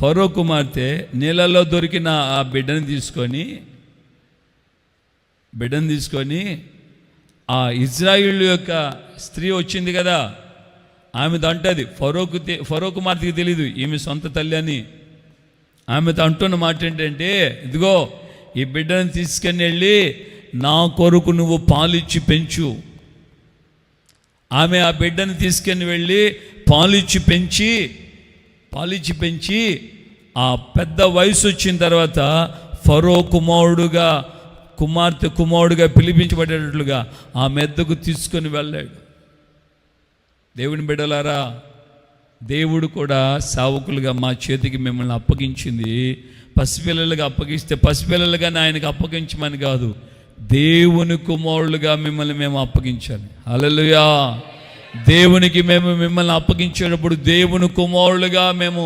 ఫరో కుమార్తె నీళ్ళలో దొరికిన ఆ బిడ్డను తీసుకొని ఆ ఇజ్రాయిల్ యొక్క స్త్రీ వచ్చింది కదా, ఆమెతో అంటది, ఫరో కుమార్తెకి తెలీదు ఈమె సొంత తల్లి అని. ఆమెతో అంటున్న మాట ఏంటంటే, ఇదిగో ఈ బిడ్డను తీసుకొని వెళ్ళి నా కొరకు నువ్వు పాలిచ్చి పెంచు. ఆమె ఆ బిడ్డను తీసుకొని వెళ్ళి పాలిచ్చి పెంచి ఆ పెద్ద వయసు వచ్చిన తర్వాత ఫరో కుమారుడుగా పిలిపించబడేటట్లుగా ఆ మెద్దకు తీసుకొని వెళ్ళాడు. దేవుని బిడ్డలారా, దేవుడు కూడా సేవకులుగా మా చేతికి మిమ్మల్ని అప్పగించింది. పసిపిల్లలుగా అప్పగిస్తే పసిపిల్లలుగానే ఆయనకు అప్పగించమని కాదు, దేవుని కుమారులుగా మిమ్మల్ని మేము అప్పగించాలి. హల్లెలూయా. దేవునికి మేము మిమ్మల్ని అప్పగించేటప్పుడు దేవుని కుమారులుగా మేము